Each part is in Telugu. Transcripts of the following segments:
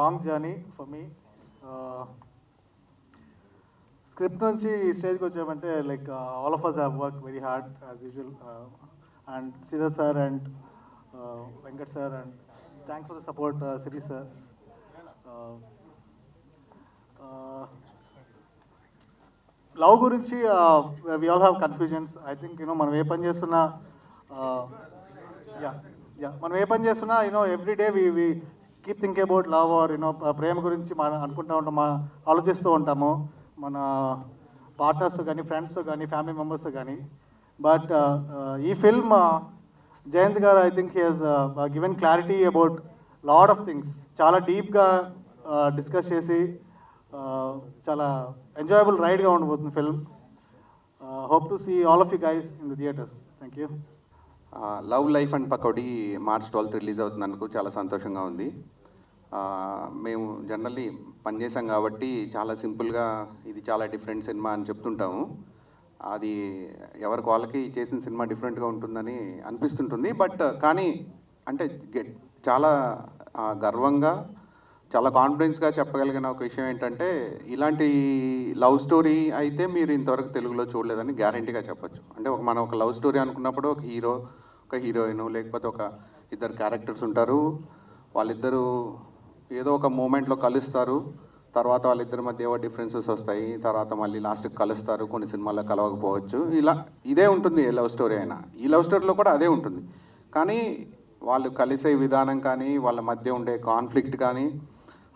Long journey for me. Script నుంచి ఈ స్టేజ్కి వచ్చామంటే like all of us have work very hard as usual, and Sridhar sir and Venkat sir, and thanks for the support Siri sir. Love గురించి we all have confusions. I think మనం ఏ పని చేస్తున్నా మనం ఏ పని చేస్తున్నా every day we keep think about love or ప్రేమ గురించి మనం అనుకుంటూ ఉంటాం, ఆలోచిస్తూ ఉంటాము మన పార్ట్నర్స్ కానీ, ఫ్రెండ్స్ కానీ, ఫ్యామిలీ మెంబర్స్ కానీ. బట్ ఈ ఫిల్మ్ జయంత్ గారు I think he has given clarity about lot of things. చాలా డీప్గా డిస్కస్ చేసి చాలా ఎంజాయబుల్ రైడ్గా ఉండబోతుంది film. Hope to see all of you guys in the theatres. Thank you. Love life and pakodi March 12th release అవుతున్నందుకు చాలా సంతోషంగా ఉంది. మేము జనరల్లీ పనిచేసాం కాబట్టి చాలా సింపుల్గా ఇది చాలా డిఫరెంట్ సినిమా అని చెప్తుంటాము. అది ఎవరికి వాళ్ళకి చేసిన సినిమా డిఫరెంట్గా ఉంటుందని అనిపిస్తుంటుంది. బట్ కానీ అంటే చాలా గర్వంగా, చాలా కాన్ఫిడెన్స్గా చెప్పగలిగిన ఒక విషయం ఏంటంటే, ఇలాంటి లవ్ స్టోరీ అయితే మీరు ఇంతవరకు తెలుగులో చూడలేదని గ్యారంటీగా చెప్పొచ్చు. అంటే మనం ఒక లవ్ స్టోరీ అనుకున్నప్పుడు ఒక హీరో, ఒక హీరోయిన్, లేకపోతే ఒక ఇద్దరు క్యారెక్టర్స్ ఉంటారు. వాళ్ళిద్దరూ ఏదో ఒక మూమెంట్లో కలుస్తారు, తర్వాత వాళ్ళిద్దరి మధ్య ఏవో డిఫరెన్సెస్ వస్తాయి, తర్వాత మళ్ళీ లాస్ట్కి కలుస్తారు, కొన్ని సినిమాల్లో కలవకపోవచ్చు. ఇదే ఉంటుంది ఏ లవ్ స్టోరీ అయినా. ఈ లవ్ స్టోరీలో కూడా అదే ఉంటుంది. కానీ వాళ్ళు కలిసే విధానం కానీ, వాళ్ళ మధ్య ఉండే కాన్ఫ్లిక్ట్ కానీ,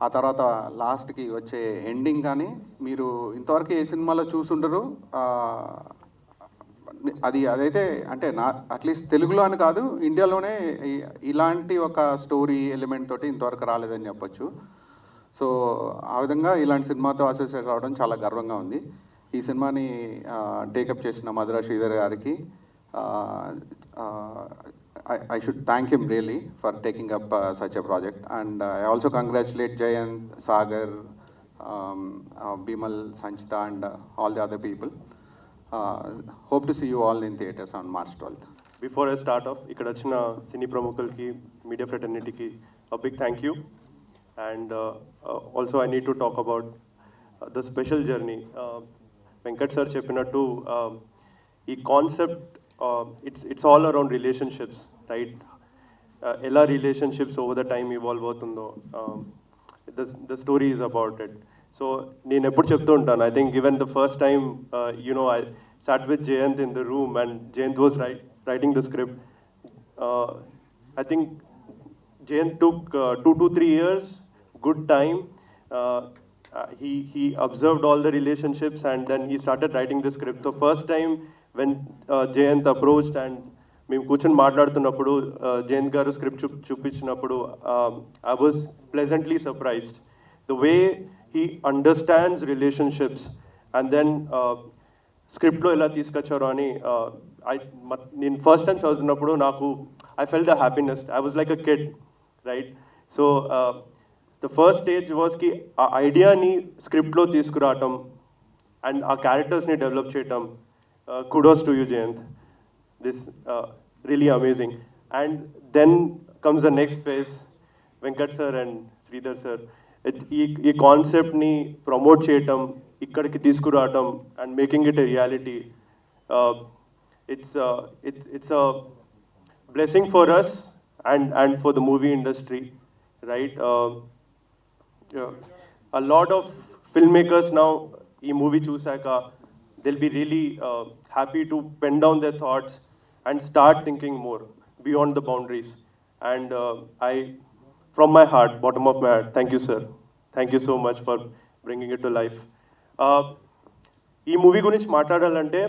ఆ తర్వాత లాస్ట్కి వచ్చే ఎండింగ్ కానీ మీరు ఇంతవరకు ఏ సినిమాలో చూసుండరు. అదైతే అంటే అట్లీస్ట్ తెలుగులో అని కాదు, ఇండియాలోనే ఇలాంటి ఒక స్టోరీ ఎలిమెంట్ తోటి ఇంతవరకు రాలేదని చెప్పొచ్చు. సో ఆ విధంగా ఇలాంటి సినిమాతో అసోసియేట్ అవ్వడం చాలా గర్వంగా ఉంది. ఈ సినిమాని టేకప్ చేసిన మధుర శ్రీధర్ గారికి I should thank him really for taking up such a project, and I also congratulate Jayant, Sagar, Bimal, Sanchita, and all the other people. Hope to see you all in theaters on March 12th. Before I start off, ఇక్కడ వచ్చిన సినీ ప్రముఖులకి, media ఫ్రెటర్నిటీకి a big thank you, and also I need to talk about the special journey. Venkat sir చెప్పినట్టు ఈ concept it's all around relationships, right? Ella relationships over the time evolve avutundo, the story is about it. So nenu eppudu cheptu untanu, I think even the first time I sat with Jayant in the room and Jayant was writing the script. I think Jayant took 2 to 3 years, good time. He observed all the relationships and then he started writing the script. So first time when Jayant approached and మేము కూర్చొని మాట్లాడుతున్నప్పుడు జయంత్ గారు స్క్రిప్ట్ చూపించినప్పుడు I was pleasantly surprised the way he understands relationships and then స్క్రిప్ట్లో ఎలా తీసుకొచ్చారో అని నేను ఫస్ట్ టైం చదువుతున్నప్పుడు నాకు I felt the happiness. I was like a kid, right? So the first stage వాజ్కి ఆ ఐడియాని స్క్రిప్ట్లో తీసుకురావటం అండ్ ఆ క్యారెక్టర్స్ని డెవలప్ చేయటం. Kudos to you, Jayant. This really amazing. And then comes the next phase. Venkat sir and Sridhar sir, ఈ కాన్సెప్ట్ని ప్రమోట్ చేయటం, ఇక్కడికి తీసుకురావటం and making it a reality. It's a blessing for us and for the movie industry, right? A lot of filmmakers now ఈ మూవీ చూసాక they'll be really happy to pen down their thoughts and start thinking more beyond the boundaries. And I, from my heart, bottom of my heart, thank you, sir. Thank you so much for bringing it to life. ఈ మూవీ గురించి మాట్లాడాలంటే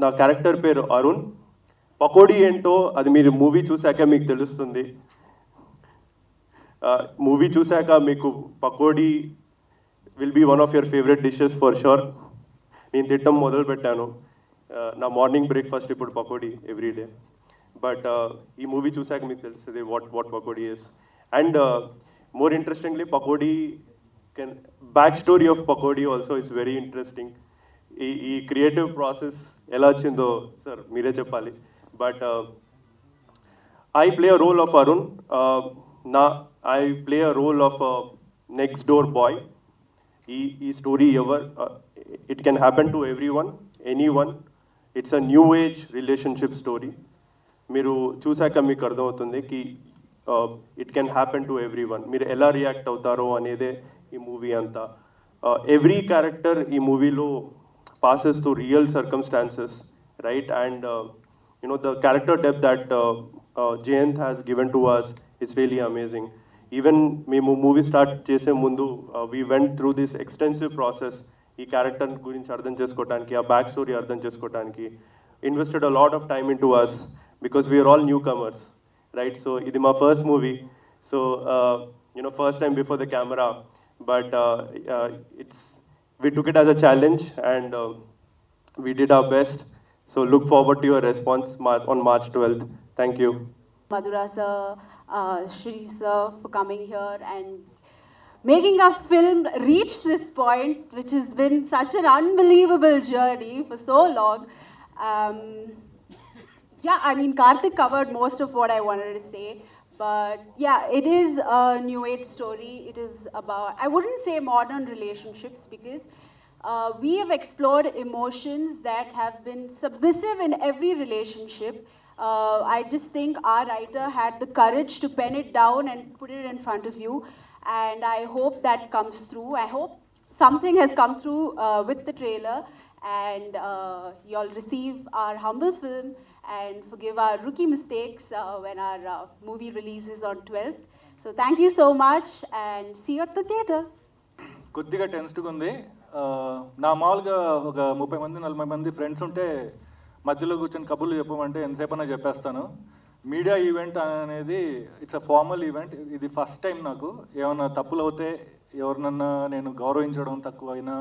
నా క్యారెక్టర్ పేరు అరుణ్. పకోడీ ఏంటో అది మీరు మూవీ చూశాక మీకు తెలుస్తుంది. మూవీ చూశాక మీకు pakodi will be one of your favourite dishes for sure. నేను తిట్టడం మొదలు పెట్టాను. నా మార్నింగ్ బ్రేక్ఫాస్ట్ ఇప్పుడు పకోడీ ఎవ్రీడే. బట్ ఈ మూవీ చూసాక మీకు తెలుస్తుంది what pakodi is. And more interestingly pakodi back story of pakodi also it's very interesting. ఈ క్రియేటివ్ ప్రాసెస్ ఎలా వచ్చిందో సార్ మీరే చెప్పాలి. But I play a role of Arun. I play a role of a next door boy. ఈ story it can happen to everyone, anyone. It's a new age relationship story. మీరు చూసాక మీకు అర్థమవుతుంది కి it can happen to every one. మీరు ఎలా రియాక్ట్ అవుతారో అనేదే ఈ మూవీ అంతా. ఎవ్రీ క్యారెక్టర్ ఈ మూవీలో passes through real circumstances, right? And the character depth that Jayant has given to us is really amazing. Even మేము మూవీ స్టార్ట్ చేసే ముందు we went through this extensive process. ఈ క్యారెక్టర్ గురించి అర్థం చేసుకోవడానికి, ఆ బ్యాక్ స్టోరీ అర్థం చేసుకోవడానికి invested a lot of time into us because we are all newcomers, right? So ఇది మా first movie, so first time before the camera, but we took it as a challenge and we did our best. So look forward to your response on March 12th. Thank you. Madhura sir, Shri sir for coming here and making our film reach this point, which has been such an unbelievable journey for so long. Yeah, I mean, Karthik covered most of what I wanted to say. But yeah, it is a new age story. It is about, I wouldn't say modern relationships because we have explored emotions that have been submissive in every relationship. I just think our writer had the courage to pen it down and put it in front of you. And I hope that comes through. I hope something has come through with the trailer and you'll receive our humble film and forgive our rookie mistakes when our movie releases on 12th. So thank you so much and see you at the theatre. కొద్దిగా టెన్స్డ్గా ఉంది. నా మామూలుగా ఒక 30 మంది 40 మంది ఫ్రెండ్స్ ఉంటే మధ్యలో కూర్చొని కబుర్లు చెప్పమంటే ఎంతసేపన్నా చెప్పేస్తాను. మీడియా ఈవెంట్ అనేది ఇట్స్ అ ఫార్మల్ ఈవెంట్. ఇది ఫస్ట్ టైం నాకు. ఏమైనా తప్పులు అవుతే ఎవరినన్నా నేను గౌరవించడం తక్కువైనా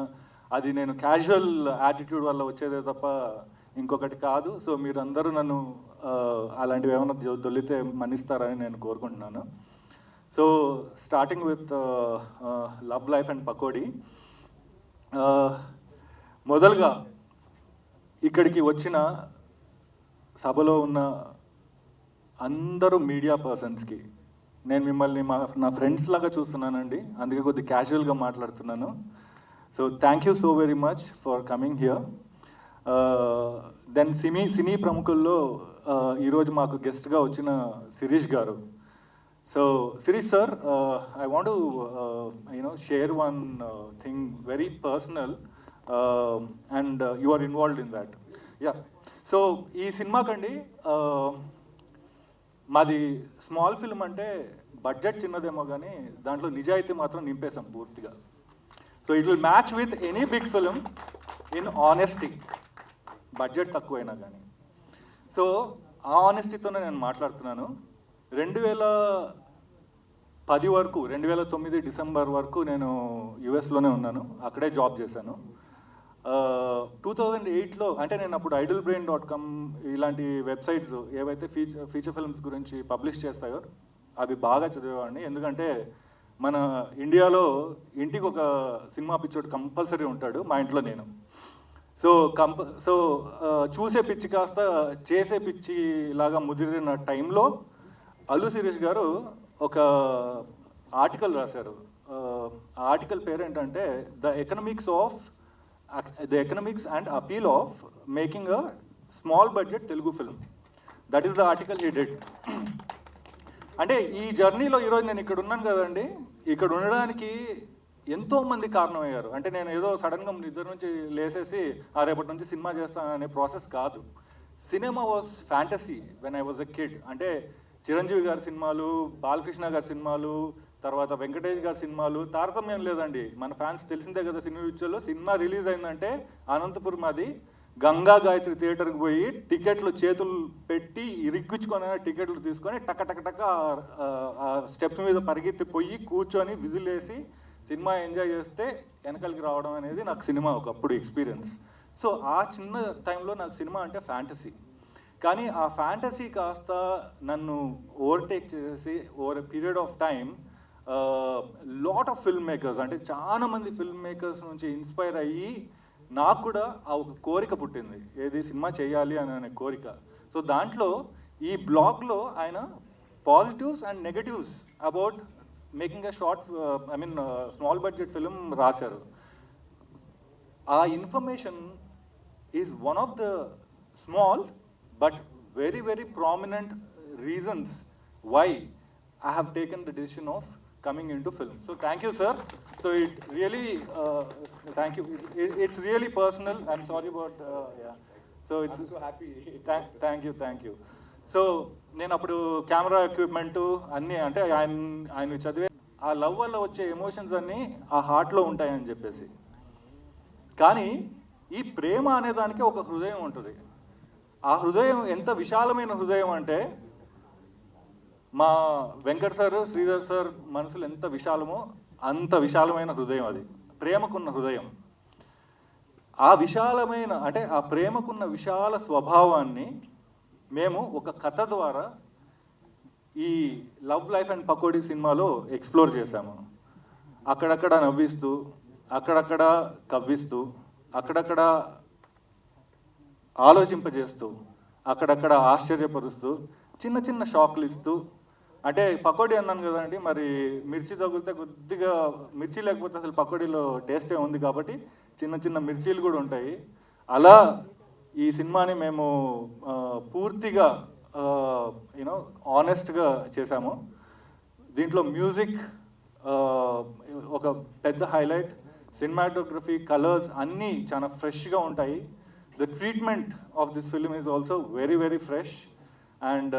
అది నేను క్యాజువల్ యాటిట్యూడ్ వల్ల వచ్చేదే తప్ప ఇంకొకటి కాదు. సో మీరందరూ నన్ను అలాంటివి ఏమైనా దొల్లితే మన్నిస్తారని నేను కోరుకుంటున్నాను. So starting with love life and pakodi. మొదలుగా ఇక్కడికి వచ్చిన సభలో ఉన్న అందరూ మీడియా పర్సన్స్కి నేను మిమ్మల్ని నా ఫ్రెండ్స్ లాగా చూస్తున్నానండి, అందుకే కొద్ది క్యాజువల్గా మాట్లాడుతున్నాను. So thank you so very much for coming here. Then సినీ ప్రముఖుల్లో ఈరోజు మాకు గెస్ట్గా వచ్చిన శిరీష్ గారు. So Sirish sir, I want to share one thing very personal and you are involved in that. Yeah, so ఈ సినిమాకండి మాది స్మాల్ ఫిల్మ్ అంటే బడ్జెట్ చిన్నదేమో కానీ దాంట్లో నిజాయితీ మాత్రం నింపేశాం పూర్తిగా. So it will match with any big film in honesty, budget తక్కువైనా కానీ. సో ఆ ఆనెస్టీతోనే నేను మాట్లాడుతున్నాను. 2010 వరకు 2009 డిసెంబర్ వరకు నేను యుఎస్లోనే ఉన్నాను, అక్కడే జాబ్ చేశాను. 2008లో అంటే నేను అప్పుడు idlebrain.com ఇలాంటి వెబ్సైట్స్ ఏవైతే ఫీచర్ ఫిల్మ్స్ గురించి పబ్లిష్ చేస్తాయో అవి బాగా చదివేవాడిని. ఎందుకంటే మన ఇండియాలో ఇంటికి ఒక సినిమా పిచ్చోడు కంపల్సరీ ఉంటాడు, మా ఇంట్లో నేను. సో చూసే పిచ్చి కాస్త చేసే పిచ్చి లాగా ముదిరిన టైంలో అల్లు శిరీష్ గారు ఒక ఆర్టికల్ రాశారు. ఆ ఆర్టికల్ పేరు ఏంటంటే the economics and appeal of making a small budget Telugu film. That is the article he did. అంటే ఈ జర్నీలో ఈరోజు నేను ఇక్కడ ఉన్నాను కదండి, ఇక్కడ ఉండడానికి ఎంతో మంది కారణమయ్యారు. అంటే నేను ఏదో సడన్గా నిద్ర నుంచి లేసేసి రేపటి నుంచి సినిమా చేస్తాను అనే ప్రాసెస్ కాదు. Cinema was fantasy when I was a kid. అంటే చిరంజీవి గారి సినిమాలు, బాలకృష్ణ గారి సినిమాలు, తర్వాత వెంకటేష్ గారి సినిమాలు, తారతమ్యం లేదండి. మన ఫ్యాన్స్ తెలిసిందే కదా, సినిమా విషయంలో సినిమా రిలీజ్ అయిందంటే అనంతపురం అది గంగా గాయత్రి థియేటర్కి పోయి టికెట్లు చేతులు పెట్టి ఇరిక్కించుకొని టికెట్లు తీసుకొని టక టక టక స్టెప్స్ మీద పరిగెత్తి పోయి కూర్చొని విజిల్ వేసి సినిమా ఎంజాయ్ చేస్తే వెనకలికి రావడం అనేది నాకు సినిమా ఒకప్పుడు ఎక్స్పీరియన్స్. సో ఆ చిన్న టైంలో నాకు సినిమా అంటే ఫ్యాంటసీ. కానీ ఆ ఫ్యాంటసీ కాస్త నన్ను ఓవర్టేక్ చేసి over a period of time lot of film makers, అంటే చాలా మంది ఫిల్మ్ మేకర్స్ నుంచి ఇన్స్పైర్ అయ్యి నాకు కూడా ఆ ఒక కోరిక పుట్టింది, ఏది సినిమా చేయాలి అనే కోరిక. సో దాంట్లో ఈ బ్లాగ్లో ఆయన positives and negatives about making a short small budget film రాశారు. ఆ information is one of the small but very, very prominent reasons why I have taken the decision of coming into film. So thank you, sir. So it really, thank you. It's really personal. I'm sorry about, yeah. So it's so happy. Thank you. So నేను అప్పుడు కెమెరా ఎక్విప్మెంట్ అన్నీ అంటే ఆయన చదివే ఆ లవ్ వల్ల వచ్చే ఎమోషన్స్ అన్నీ ఆ హార్ట్లో ఉంటాయని చెప్పేసి. కానీ ఈ ప్రేమ అనే దానికి ఒక హృదయం ఉంటుంది. ఆ హృదయం ఎంత విశాలమైన హృదయం అంటే మా వెంకట్ సార్, శ్రీధర్ సార్ మనసులు ఎంత విశాలమో అంత విశాలమైన హృదయం అది, ప్రేమకున్న హృదయం. ఆ విశాలమైన అంటే ఆ ప్రేమకున్న విశాల స్వభావాన్ని మేము ఒక కథ ద్వారా ఈ లవ్ లైఫ్ అండ్ పకోడీ సినిమాలో ఎక్స్ప్లోర్ చేశాము. అక్కడక్కడ నవ్విస్తూ, అక్కడక్కడ కవ్విస్తూ, అక్కడక్కడ ఆలోచింపజేస్తూ, అక్కడక్కడ ఆశ్చర్యపరుస్తూ, చిన్న చిన్న షాక్లు ఇస్తూ. అంటే పకోడీ అన్నాను కదండి, మరి మిర్చి తగిలితే కొద్దిగా మిర్చి లేకపోతే అసలు పకోడీలో టేస్టే ఉంది కాబట్టి చిన్న చిన్న మిర్చీలు కూడా ఉంటాయి. అలా ఈ సినిమాని మేము పూర్తిగా ఆనెస్ట్గా చేశాము. దీంట్లో మ్యూజిక్ ఒక పెద్ద హైలైట్, సినిమాటోగ్రఫీ, కలర్స్ అన్నీ చాలా ఫ్రెష్గా ఉంటాయి. The treatment of this film is also very, very fresh and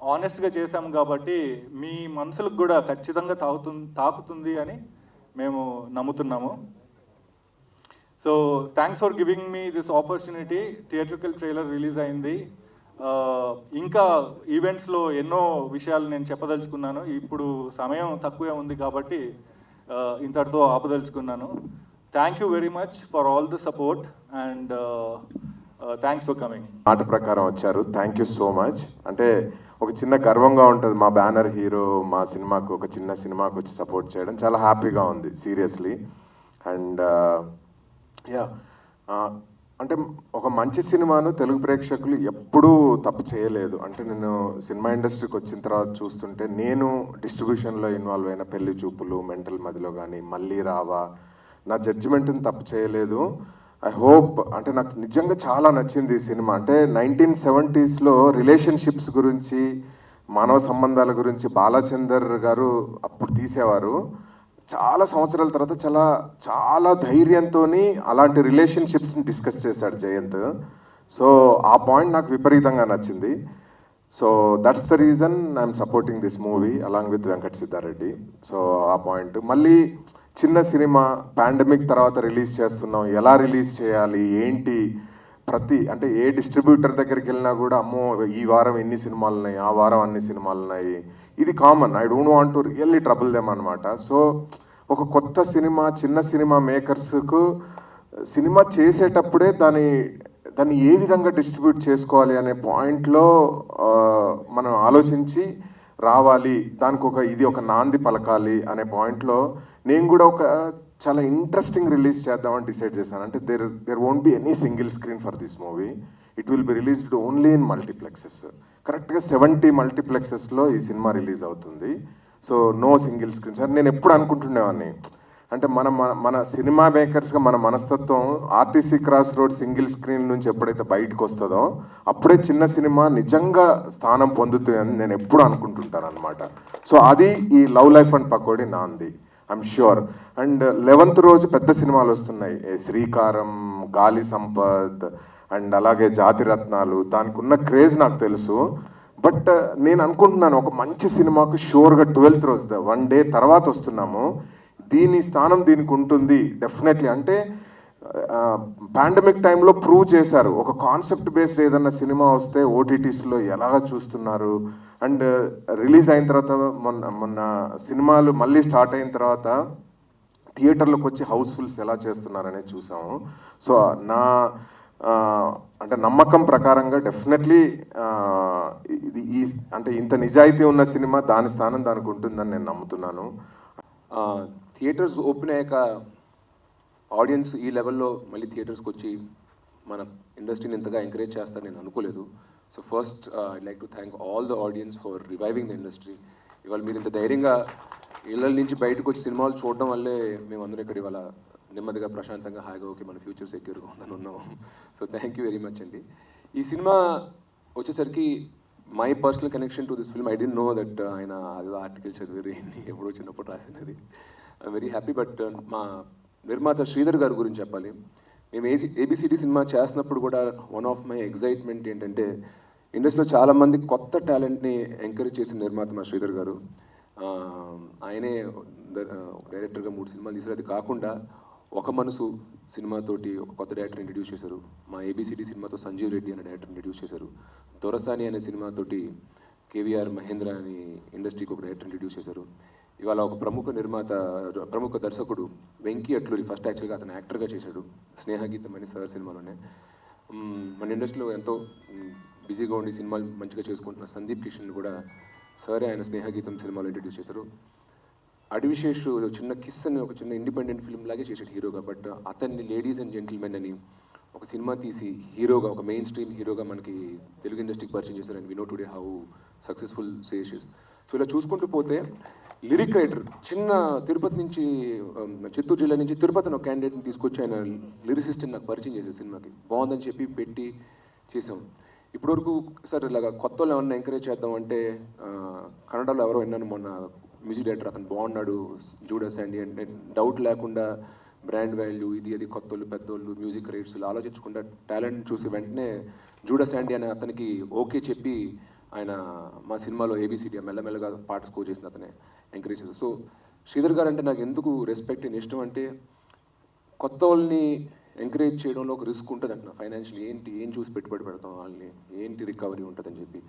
honestగా చేసాము కాబట్టి మీ మనసులకు కూడా ఖచ్చితంగా తాకుతుంది అని మేము నమ్ముతున్నాము. So thanks for giving me this opportunity. Theatrical trailer release అయింది. ఇంకా ఈవెంట్స్లో ఎన్నో విషయాలు నేను చెప్పదలుచుకున్నాను. ఇప్పుడు సమయం తక్కువే ఉంది కాబట్టి ఇంతటితో ఆపదలుచుకున్నాను. Thank you very much for all the support and thanks for coming. మాట ప్రకారం వచ్చారు, థ్యాంక్ యూ సో మచ్. అంటే ఒక చిన్న గర్వంగా ఉంటుంది మా బ్యానర్ హీరో మా సినిమాకు, ఒక చిన్న సినిమాకు వచ్చి సపోర్ట్ చేయడం చాలా హ్యాపీగా ఉంది సీరియస్లీ. అండ్ యా అంటే ఒక మంచి సినిమాను తెలుగు ప్రేక్షకులు ఎప్పుడూ తప్పు చేయలేదు. అంటే నేను సినిమా ఇండస్ట్రీకి వచ్చిన తర్వాత చూస్తుంటే నేను డిస్ట్రిబ్యూషన్లో ఇన్వాల్వ్ అయిన పెళ్లి చూపులు, మెంటల్ మదిలో కానీ, మళ్ళీ రావా, నా జడ్జిమెంట్ని తప్పు చేయలేదు. ఐ హోప్ అంటే నాకు నిజంగా చాలా నచ్చింది ఈ సినిమా. అంటే 1970s రిలేషన్షిప్స్ గురించి, మానవ సంబంధాల గురించి బాలచందర్ గారు అప్పుడు తీసేవారు. చాలా సంవత్సరాల తర్వాత చాలా ధైర్యంతో అలాంటి రిలేషన్షిప్స్ని డిస్కస్ చేశాడు జయంత్. సో ఆ పాయింట్ నాకు విపరీతంగా నచ్చింది. So that's the reason I'm supporting this movie along with Venkat Siddhareddy. So ఆ పాయింట్. మళ్ళీ చిన్న సినిమా పాండమిక్ తర్వాత రిలీజ్ చేస్తున్నాం, ఎలా రిలీజ్ చేయాలి ఏంటి, అంటే ఏ డిస్ట్రిబ్యూటర్ దగ్గరికి వెళ్ళినా కూడా అమ్మో ఈ వారం ఎన్ని సినిమాలు ఉన్నాయి, ఆ వారం అన్ని సినిమాలు ఉన్నాయి, ఇది common. I don't want to really trouble them అనమాట. సో ఒక కొత్త సినిమా, చిన్న సినిమా మేకర్స్కు సినిమా చేసేటప్పుడే దాన్ని ఏ విధంగా డిస్ట్రిబ్యూట్ చేసుకోవాలి అనే పాయింట్లో మనం ఆలోచించి రావాలి, దానికి ఇది ఒక నాంది పలకాలి అనే పాయింట్లో నేను కూడా ఒక చాలా ఇంట్రెస్టింగ్ రిలీజ్ చేద్దామని డిసైడ్ చేశాను. అంటే there won't be any single screen for this movie. It will be released only in multiplexes. కరెక్ట్గా 70 మల్టీప్లెక్సెస్లో ఈ సినిమా రిలీజ్ అవుతుంది. So no single screen. Sir నేను ఎప్పుడు అనుకుంటుండేవాడిని, అంటే మన సినిమా మేకర్స్గా మన మనస్తత్వం RTC cross road single screen నుంచి ఎప్పుడైతే బయటకు వస్తుందో అప్పుడే చిన్న సినిమా నిజంగా స్థానం పొందుతుందని నేను ఎప్పుడు అనుకుంటుంటాను అనమాట. సో అది ఈ లవ్ లైఫ్ అండ్ పకోడీ నాంది, ఐఎమ్ ష్యూర్. అండ్ 11th రోజు పెద్ద సినిమాలు వస్తున్నాయి, శ్రీకారం, గాలి సంపత్ అండ్ అలాగే జాతిరత్నాలు. దానికి ఉన్న క్రేజ్ నాకు తెలుసు. బట్ నేను అనుకుంటున్నాను ఒక మంచి సినిమాకు షూర్గా 12th రోజు 1 డే తర్వాత వస్తున్నాము, దీని స్థానం దీనికి ఉంటుంది డెఫినెట్లీ. అంటే పాండమిక్ టైంలో ప్రూవ్ చేశారు, ఒక కాన్సెప్ట్ బేస్డ్ ఏదన్నా సినిమా వస్తే ఓటీటీస్లో ఎలాగ చూస్తున్నారు. అండ్ రిలీజ్ అయిన తర్వాత మొన్న సినిమాలు మళ్ళీ స్టార్ట్ అయిన తర్వాత థియేటర్లకు వచ్చి హౌస్ఫుల్స్ ఎలా చేస్తున్నారనేది చూసాము. సో అంటే నమ్మకం ప్రకారంగా డెఫినెట్లీ ఇది అంటే ఇంత నిజాయితీ ఉన్న సినిమా దాని స్థానం దానికి ఉంటుందని నేను నమ్ముతున్నాను. థియేటర్స్ ఓపెన్ అయ్యాక ఆడియన్స్ ఈ లెవెల్లో మళ్ళీ థియేటర్స్కి వచ్చి మన ఇండస్ట్రీని ఇంతగా ఎంకరేజ్ చేస్తారని నేను అనుకోలేదు. So first I'd like to thank all the audience for reviving the industry. ఇవాళ మీరు ఇంత ధైర్యంగా ఇళ్ళ నుంచి బయటకు వచ్చి సినిమాలు చూడడం వల్లే మేమందరం ఇక్కడ ఇవాళ నెమ్మదిగా ప్రశాంతంగా హాయిగా ఓకే మన ఫ్యూచర్ సెక్యూర్గా ఉందని ఉన్నాం. So thank you very much అండి. ఈ సినిమా వచ్చేసరికి my personal connection to this film I didn't know that ఆయన అది ఆర్టికల్ చదివారు ఎప్పుడో చిన్నప్పుడు రాసినది. I'm very happy. బట్ మా నిర్మాత శ్రీధర్ గారి గురించి చెప్పాలి. మేము ఏబిసిడి సినిమా చేస్తున్నప్పుడు కూడా వన్ ఆఫ్ మై ఎగ్జైట్మెంట్ ఏంటంటే ఇండస్ట్రీలో చాలామంది కొత్త టాలెంట్ని ఎంకరేజ్ చేసిన నిర్మాత మా శ్రీధర్ గారు. ఆయనే డైరెక్టర్గా 3 సినిమాలు తీశారు. అది కాకుండా ఒక మనసు సినిమాతోటి ఒక కొత్త డైరెక్టర్ ఇంట్రడ్యూస్ చేశారు. మా ఏబిసిడి సినిమాతో సంజీవ్ రెడ్డి అనే డైరెక్టర్ ఇంట్రడ్యూస్ చేశారు. దొరసాని అనే సినిమాతోటి కేవీఆర్ మహేంద్ర అని ఇండస్ట్రీకి ఒక డైరెక్టర్ ఇంట్రడ్యూస్ చేశారు. ఇవాళ ఒక ప్రముఖ దర్శకుడు వెంకీ అట్లూరి, ఫస్ట్ యాక్చువల్గా అతను యాక్టర్గా చేశాడు స్నేహగీతం అని సార్ సినిమాలోనే. మన ఇండస్ట్రీలో ఎంతో బిజీగా ఉండి సినిమాలు మంచిగా చేసుకుంటున్న సందీప్ కిషన్ కూడా సరే ఆయన స్నేహగీతం సినిమాలో ఇంట్రడ్యూస్ చేశారు. అడివిశేష్ చిన్న కిస్ అని ఒక చిన్న ఇండిపెండెంట్ ఫిల్మ్ లాగే చేశాడు హీరోగా. బట్ అతన్ని లేడీస్ అండ్ జెంటిల్మెన్ అని ఒక సినిమా తీసి హీరోగా, ఒక మెయిన్ స్ట్రీమ్ హీరోగా మనకి తెలుగు ఇండస్ట్రీకి పరిచయం చేశారు. And we know today how successful Sesh is. So ఇలా చూసుకుంటూ పోతే లిరిక్ రైటర్ చిన్న తిరుపతి నుంచి, చిత్తూరు జిల్లా నుంచి తిరుపతిని ఒక క్యాండిడేట్ని తీసుకొచ్చి ఆయన లిరిసిస్ట్ని నాకు పరిచయం చేసే సినిమాకి బాగుందని చెప్పి పెట్టి చేసాం. ఇప్పటివరకు సార్ ఇలాగా కొత్త వాళ్ళు ఏమన్నా ఎంకరేజ్ చేద్దాం అంటే కన్నడలో ఎవరో విన్నాను మొన్న, మ్యూజిక్ డైరెక్టర్ అతను బాగున్నాడు జూడస్ అండి అంటే డౌట్ లేకుండా బ్రాండ్ వాల్యూ ఇది అది కొత్తోళ్ళు పెద్దోళ్ళు మ్యూజిక్ రైట్స్ ఆలోచించకుండా టాలెంట్ చూసి వెంటనే జూడస్ అండి అని అతనికి ఓకే చెప్పి ఆయన మా సినిమాలో ఏబిసిడి మెల్లమెల్లగా పాట స్కోర్ చేసిన అతనే ఎంకరేజ్ చేశారు. సో శ్రీధర్ గారు అంటే నాకు ఎందుకు రెస్పెక్ట్ అండ్ ఇష్టం అంటే కొత్త వాళ్ళని ఎంకరేజ్ చేయడంలో ఒక రిస్క్ ఉంటుంది అంటున్నా. ఫైనాన్షియల్ ఏం చూసి పెట్టుబడి పెడతాం వాళ్ళని, ఏంటి రికవరీ ఉంటుందని చెప్పి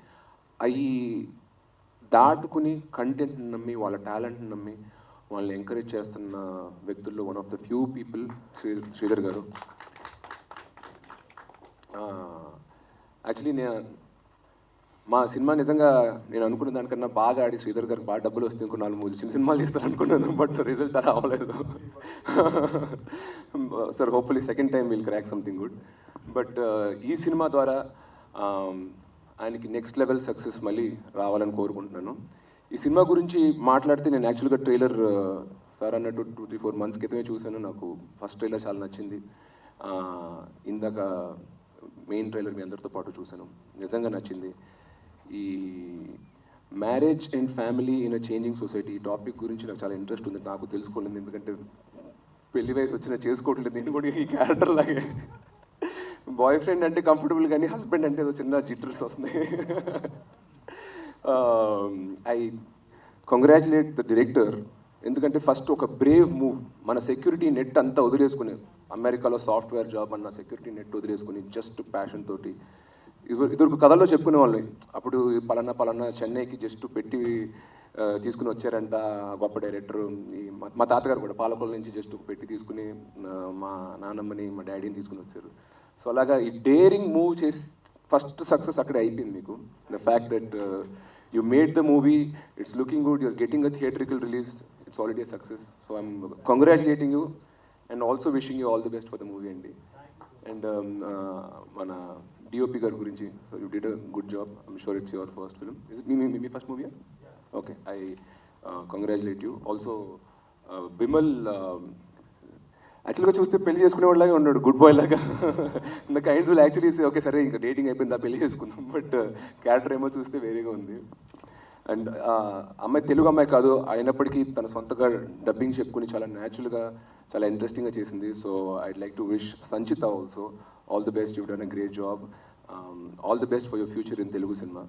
అవి దాటుకుని కంటెంట్ని నమ్మి వాళ్ళ టాలెంట్ని నమ్మి వాళ్ళని ఎంకరేజ్ చేస్తున్న వ్యక్తుల్లో one of the few people Sridhar గారు. యాక్చువల్లీ మా సినిమా నిజంగా నేను అనుకున్న దానికన్నా బాగా ఆడి శ్రీధర్ గారికి బాగా డబ్బులు వస్తే ఇంకో 4-3 చిన్న సినిమాలు తీస్తారు అనుకున్నాను. బట్ రిజల్ట్ అలా అవ్వలేదు. Sir hopefully second time will crack something good. But ఈ సినిమా ద్వారా ఆయనకి నెక్స్ట్ లెవెల్ సక్సెస్ మళ్ళీ రావాలని కోరుకుంటున్నాను. ఈ సినిమా గురించి మాట్లాడితే నేను యాక్చువల్గా ట్రైలర్ సార్ అన్నట్టు 2-3-4 months క్రితమే చూశాను. నాకు ఫస్ట్ ట్రైలర్ చాలా నచ్చింది. ఇందాక మెయిన్ ట్రైలర్ మీ అందరితో పాటు చూశాను, నిజంగా నచ్చింది. ఈ marriage and family in a changing society ఈ టాపిక్ గురించి నాకు చాలా ఇంట్రెస్ట్ ఉంది. నాకు తెలుసుకోలేదు, ఎందుకంటే పెళ్లి వయసు వచ్చినా చేసుకోవట్లేదు. నేను కూడా ఈ క్యారెక్టర్ లాగే బాయ్ ఫ్రెండ్ అంటే కంఫర్టబుల్ కానీ హస్బెండ్ అంటే ఏదో చిన్న జిట్టర్స్ వస్తున్నాయి. ఐ కంగ్రాచులేట్ ద డైరెక్టర్, ఎందుకంటే ఫస్ట్ ఒక బ్రేవ్ మూవ్. మన సెక్యూరిటీ నెట్ అంతా వదిలేసుకుని, అమెరికాలో సాఫ్ట్వేర్ జాబ్ అన్న సెక్యూరిటీ నెట్ వదిలేసుకుని జస్ట్ ప్యాషన్ తోటి ఇద్దరు కథల్లో చెప్పుకునే వాళ్ళని. అప్పుడు పలానా చెన్నైకి జస్ట్ పెట్టి తీసుకుని వచ్చారంట గొప్ప డైరెక్టర్. మా తాతగారు కూడా పాలకొల్లు నుంచి జస్ట్ పెట్టి తీసుకుని మా నాన్నమ్మని మా డాడీని తీసుకుని వచ్చారు. సో అలాగా ఈ డేరింగ్ మూవ్ చేసి ఫస్ట్ సక్సెస్ అక్కడే అయిపోయింది మీకు. The fact that you made the movie, it's looking good, you're getting a theatrical release, it's already a success. So I'm congratulating you and also wishing you all the best for the movie అండి. అండ్ మన డిఓపి గారి గురించి, so you did a good job. I'm sure it's your first film. Is it మీ first movie? Okay, I congratulate you. Also bumble యాక్చువల్గా చూస్తే పెళ్లి చేసుకునేవాళ్ళలాగా ఉన్నాడు, గుడ్ బాయ్ లాగా. The kinds will actually okay సరే ఇంకా డేటింగ్ అయిపోయిందా పెళ్లి చేసుకుందాం, బట్ క్యారెక్టర్ ఏమో చూస్తే వేరేగా ఉంది. అండ్ అమ్మాయి తెలుగు అమ్మాయి కాదు అయినప్పటికీ తన సొంతగా డబ్బింగ్ చెప్పుకుని చాలా న్యాచురల్గా చాలా ఇంట్రెస్టింగ్గా చేసింది. So I'd like to wish Sanchita also all the best, you done a great job. All the best for your future in Telugu cinema.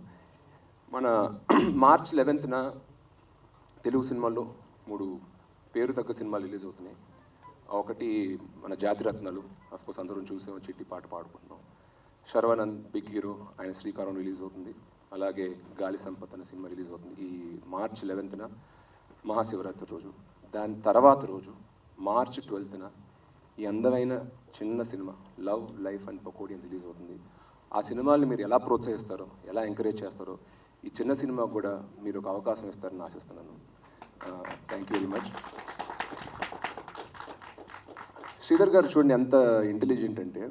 మన March 11th తెలుగు సినిమాల్లో 3 పేరు తగ్గ సినిమాలు రిలీజ్ అవుతున్నాయి. ఒకటి మన జాతిరత్నాలు, అఫ్కోర్స్ అందరం చూసాం, చిట్టి పాట పాడుకుంటున్నాం. శర్వానంద్ బిగ్ హీరో, ఆయన శ్రీకారం రిలీజ్ అవుతుంది. అలాగే గాలి సంపత్ అనే సినిమా రిలీజ్ అవుతుంది ఈ March 11th మహాశివరాత్రి రోజు. దాని తర్వాత రోజు March 12th ఈ అందమైన చిన్న cinema love life and pakodi అని రిలీజ్ అవుతుంది. ఆ సినిమాల్ని మీరు ఎలా ప్రోత్సహిస్తారో, ఎలా ఎంకరేజ్ చేస్తారో, ఈ చిన్న సినిమాకు కూడా మీరు ఒక అవకాశం ఇస్తారని ఆశిస్తున్నాను. Thank you very much. Sridhar గారు చూడండి ఎంత ఇంటెలిజెంట్ అంటే,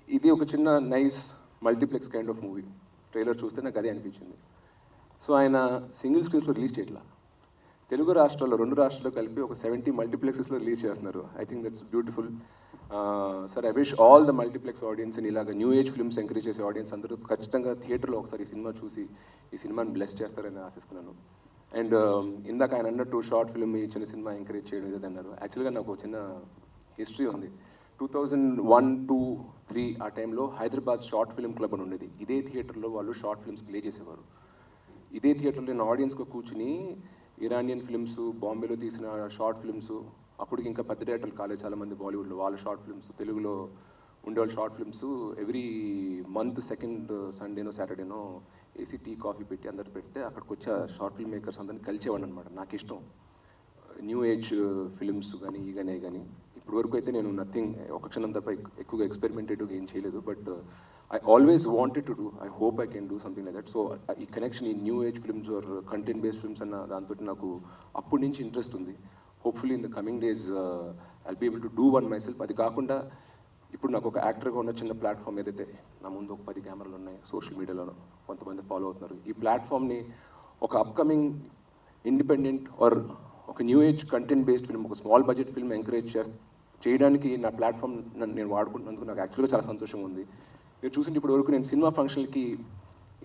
ఇది ఒక చిన్న nice multiplex kind of movie. Trailer చూస్తే నాకు అదే అనిపించింది. సో ఆయన సింగిల్ స్క్రీన్స్లో రిలీజ్ చేయట్లా, తెలుగు రాష్ట్రాల్లో 2 రాష్ట్రాల్లో కలిపి ఒక 70 మల్టీప్లెక్సెస్లో రిలీజ్ చేస్తున్నారు. I think that's beautiful. Sir, I wish all the multiplex audience ఇలాగ న్యూ ఏజ్ ఫిల్మ్స్ ఎంకరేజ్ చేసే ఆడియన్స్ అందరూ ఖచ్చితంగా థియేటర్లో ఒకసారి ఈ సినిమా చూసి ఈ సినిమాని బ్లెస్ చేస్తారని ఆశిస్తున్నాను. అండ్ ఇందాక ఆయన అన్నట్టు షార్ట్ ఫిల్మ్ ఈ చిన్న సినిమా ఎంకరేజ్ చేయడం ఏదైతే అన్నారు. యాక్చువల్గా నాకు ఒక చిన్న హిస్టరీ ఉంది. 2001, 2, 3 ఆ టైంలో హైదరాబాద్ షార్ట్ ఫిల్మ్ క్లబ్ అని ఉండేది. ఇదే థియేటర్లో వాళ్ళు షార్ట్ ఫిల్మ్స్ ప్లే చేసేవారు. ఇదే థియేటర్లో నేను ఆడియన్స్గా కూర్చుని ఇరానియన్ ఫిల్మ్స్, బాంబేలో తీసిన షార్ట్ ఫిల్మ్స్, అప్పటికి ఇంకా పెద్ద డేటర్లు కాలేదు చాలామంది బాలీవుడ్లో, వాళ్ళ షార్ట్ ఫిల్మ్స్, తెలుగులో ఉండేవాళ్ళ short films every month second సండేనో సాటర్డేనో ఏసీ టీ కాఫీ పెట్టి అందరు పెడితే అక్కడికి వచ్చే షార్ట్ ఫిల్మ్ మేకర్స్ అందరిని కలిసేవాడిని అనమాట. నాకు ఇష్టం న్యూ ఏజ్ ఫిల్మ్స్ కానీ ఈగానే కానీ. ఇప్పుడు వరకు అయితే నేను నథింగ్, ఒక క్షణం తప్ప ఎక్కువగా ఎక్స్పెరిమెంటేటివ్గా ఏం చేయలేదు. But I always wanted to do, I hope I can do something like that. So ఈ కనెక్షన్ ఈ new age films or content based films అన్న దాంతో నాకు అప్పటి నుంచి ఇంట్రెస్ట్ ఉంది. Hopefully in the coming days I'll be able to do one myself. అది కాకుండా ఇప్పుడు నాకు ఒక యాక్టర్గా ఉన్న చిన్న ప్లాట్ఫామ్ ఏదైతే, నా ముందు ఒక 10 కెమెరాలు ఉన్నాయి, సోషల్ మీడియాలో కొంతమంది ఫాలో అవుతున్నారు. ఈ ప్లాట్ఫామ్ని ఒక అప్కమింగ్ ఇండిపెండెంట్ ఆర్ ఒక new age content based film, ఒక స్మాల్ బడ్జెట్ ఫిల్మ్ ఎంకరేజ్ చేయడానికి నా ప్లాట్ఫామ్ నేను వాడుకుంటున్నందుకు నాకు యాక్చువల్గా చాలా సంతోషంగా ఉంది. మీరు చూసింటే ఇప్పటి వరకు నేను సినిమా ఫంక్షన్కి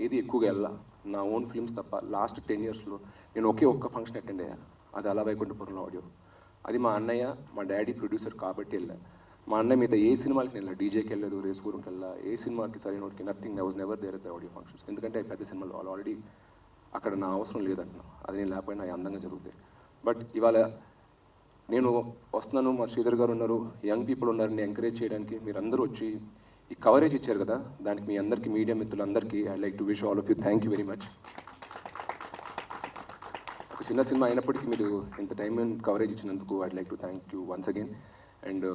ఏది ఎక్కువగా వెళ్ళా, నా ఓన్ ఫిల్మ్స్ తప్ప. లాస్ట్ 10 yearsలో నేను ఒక్క ఫంక్షన్ అటెండ్ అయ్యా, అది అలా వైకుంఠపురంలో ఆడియో. అది మా అన్నయ్య, మా డాడీ ప్రొడ్యూసర్ కాబట్టి వెళ్ళా. మా అన్నయ్య మీద ఏ సినిమాకి వెళ్ళా, డీజేకి వెళ్ళలేదు, రేస్పూర్కి వెళ్ళా, ఏ సినిమాకి సరైన వాటికి nothing, I was never there at the audio functions. ఎందుకంటే పెద్ద సినిమాలు వాళ్ళు ఆల్రెడీ అక్కడ నా అవసరం లేదంటున్నా, అది నేను లేకపోయినా అందంగా జరుగుతాయి. బట్ ఇవాళ నేను వస్తున్నాను, మా శ్రీధర్ గారు ఉన్నారు, యంగ్ పీపుల్ ఉన్నారు, నేను ఎంకరేజ్ చేయడానికి. మీరు అందరూ వచ్చి ఈ కవరేజ్ ఇచ్చారు కదా, దానికి మీ అందరికీ, మీడియా మిత్రులందరికీ I like to wish all of you thank you very much. ఒక చిన్న సినిమా అయినప్పటికీ మీరు ఇంత టైం అండ్ కవరేజ్ ఇచ్చినందుకు I like to thank you once again. And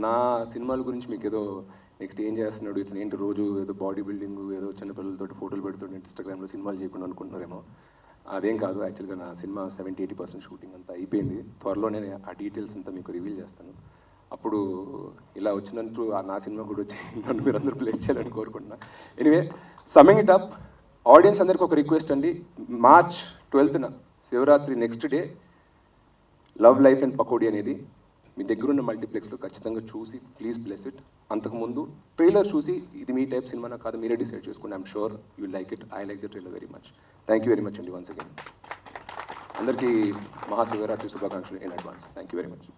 నా సినిమాల గురించి మీకు ఏదో నెక్స్ట్ ఏం చేస్తున్నాడు, ఇట్లా ఏంటి రోజు ఏదో బాడీ బిల్డింగ్, ఏదో చిన్నపిల్లలతో ఫోటోలు పెడుతుంటే ఇన్స్టాగ్రామ్లో సినిమాలు చేయకుండా అనుకుంటున్నారేమో. అదేం కాదు. యాక్చువల్గా నా సినిమా 70-80% షూటింగ్ అంతా అయిపోయింది. త్వరలోనే ఆ డీటెయిల్స్ అంతా మీకు రివీల్ చేస్తాను. అప్పుడు ఇలా వచ్చినందుకు నా సినిమా కూడా వచ్చి నన్ను మీరు అందరూ ప్లేస్ చేయాలని కోరుకుంటున్నా. Anyway, summing it up, audience అందరికీ ఒక రిక్వెస్ట్ అండి. March 12th Shivaratri next day love life and pakodi అనేది మీ దగ్గరున్న మల్టీప్లెక్స్లో ఖచ్చితంగా చూసి ప్లీజ్ బ్లెస్ ఇట్. అంతకుముందు ట్రైలర్ చూసి ఇది మీ టైప్ సినిమానా కాదు మీరే డిసైడ్ చేసుకోండి. I'm sure you like it. I like the trailer very much. Thank you very much అండి వన్స్ అగైన్. అందరికీ మహాశివరాత్రి శుభాకాంక్షలు in advance. Thank you very much.